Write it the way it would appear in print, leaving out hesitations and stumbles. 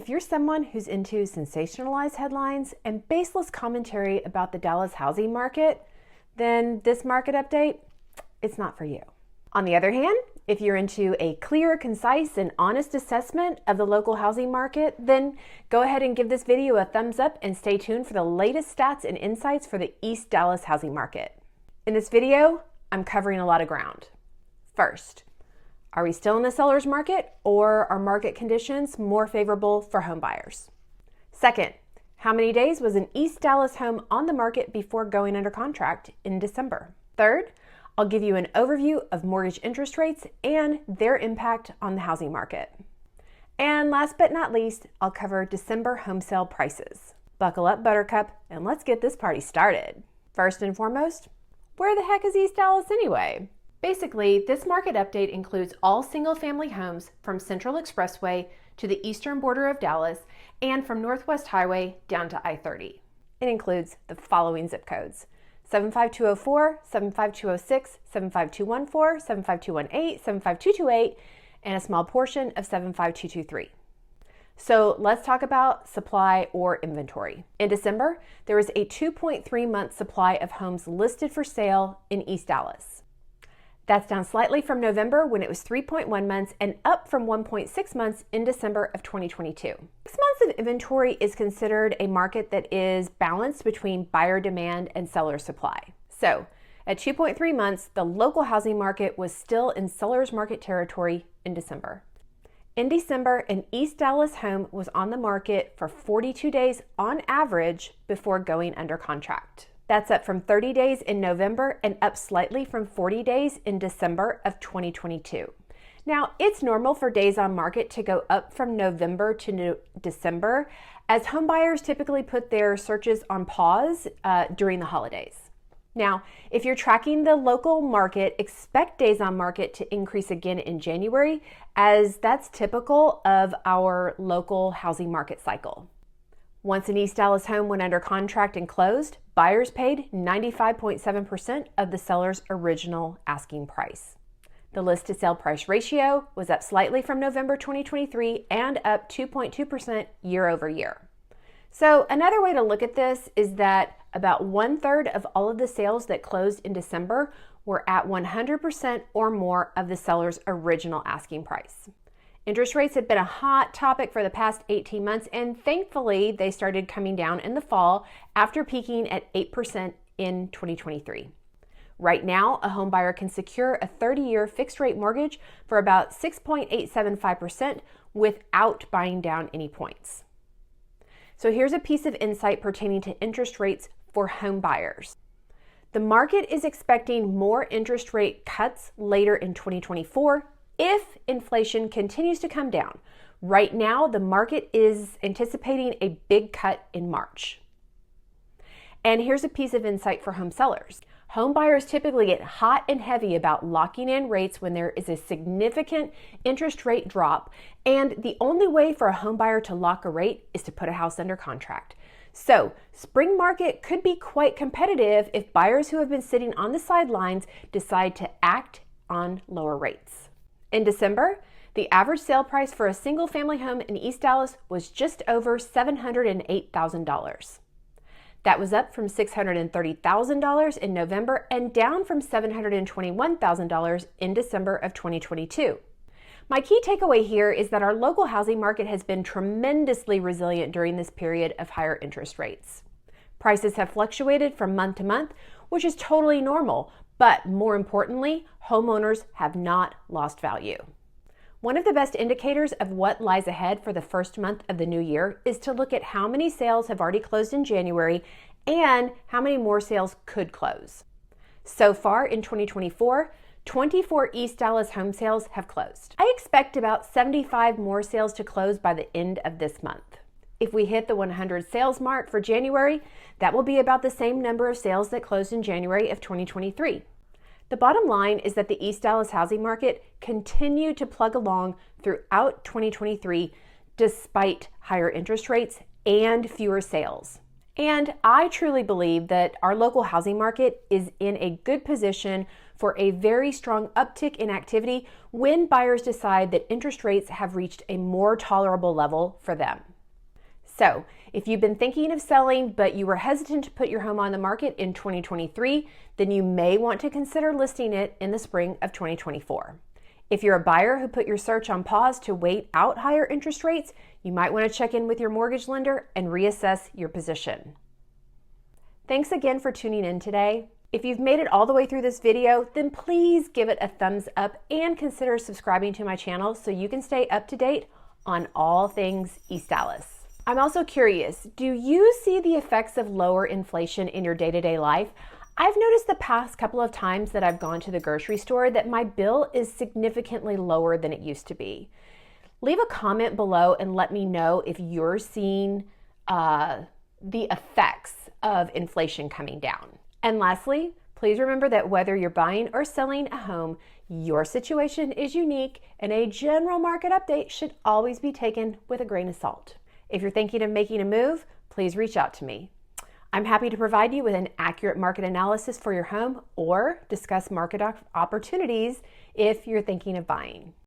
If you're someone who's into sensationalized headlines and baseless commentary about the Dallas housing market, then this market update, it's not for you. On the other hand, if you're into a clear, concise, and honest assessment of the local housing market, then go ahead and give this video a thumbs up and stay tuned for the latest stats and insights for the East Dallas housing market. In this video, I'm covering a lot of ground. First, are we still in the seller's market, or are market conditions more favorable for home buyers? Second, how many days was an East Dallas home on the market before going under contract in December? Third, I'll give you an overview of mortgage interest rates and their impact on the housing market. And last but not least, I'll cover December home sale prices. Buckle up, Buttercup, and let's get this party started. First and foremost, where the heck is East Dallas anyway? Basically, this market update includes all single-family homes from Central Expressway to the eastern border of Dallas and from Northwest Highway down to I-30. It includes the following zip codes: 75204, 75206, 75214, 75218, 75228, and a small portion of 75223. So let's talk about supply or inventory. In December, there was a 2.3-month supply of homes listed for sale in East Dallas. That's down slightly from November, when it was 3.1 months, and up from 1.6 months in December of 2022. 6 months of inventory is considered a market that is balanced between buyer demand and seller supply. So at 2.3 months, the local housing market was still in seller's market territory in December. In December, an East Dallas home was on the market for 42 days on average before going under contract. That's up from 30 days in November and up slightly from 40 days in December of 2022. Now, it's normal for days on market to go up from November to December, as home buyers typically put their searches on pause during the holidays. Now, if you're tracking the local market, expect days on market to increase again in January, as that's typical of our local housing market cycle. Once an East Dallas home went under contract and closed, buyers paid 95.7% of the seller's original asking price. The list to sale price ratio was up slightly from November 2023 and up 2.2% year over year. So another way to look at this is that about 1/3 of all of the sales that closed in December were at 100% or more of the seller's original asking price. Interest rates have been a hot topic for the past 18 months, and thankfully they started coming down in the fall after peaking at 8% in 2023. Right now, a home buyer can secure a 30-year fixed rate mortgage for about 6.875% without buying down any points. So here's a piece of insight pertaining to interest rates for home buyers. The market is expecting more interest rate cuts later in 2024 if inflation continues to come down. Right now, the market is anticipating a big cut in March. And here's a piece of insight for home sellers. Home buyers typically get hot and heavy about locking in rates when there is a significant interest rate drop, and the only way for a home buyer to lock a rate is to put a house under contract. So, spring market could be quite competitive if buyers who have been sitting on the sidelines decide to act on lower rates. In December, the average sale price for a single-family home in East Dallas was just over $708,000. That was up from $630,000 in November and down from $721,000 in December of 2022. My key takeaway here is that our local housing market has been tremendously resilient during this period of higher interest rates. Prices have fluctuated from month to month, which is totally normal, but more importantly, homeowners have not lost value. One of the best indicators of what lies ahead for the first month of the new year is to look at how many sales have already closed in January and how many more sales could close. So far in 2024, 24 East Dallas home sales have closed. I expect about 75 more sales to close by the end of this month. If we hit the 100 sales mark for January, that will be about the same number of sales that closed in January of 2023. The bottom line is that the East Dallas housing market continued to plug along throughout 2023 despite higher interest rates and fewer sales. And I truly believe that our local housing market is in a good position for a very strong uptick in activity when buyers decide that interest rates have reached a more tolerable level for them. So if you've been thinking of selling, but you were hesitant to put your home on the market in 2023, then you may want to consider listing it in the spring of 2024. If you're a buyer who put your search on pause to wait out higher interest rates, you might want to check in with your mortgage lender and reassess your position. Thanks again for tuning in today. If you've made it all the way through this video, then please give it a thumbs up and consider subscribing to my channel so you can stay up to date on all things East Dallas. I'm also curious, do you see the effects of lower inflation in your day-to-day life? I've noticed the past couple of times that I've gone to the grocery store that my bill is significantly lower than it used to be. Leave a comment below and let me know if you're seeing the effects of inflation coming down. And lastly, please remember that whether you're buying or selling a home, your situation is unique and a general market update should always be taken with a grain of salt. If you're thinking of making a move, please reach out to me. I'm happy to provide you with an accurate market analysis for your home or discuss market opportunities if you're thinking of buying.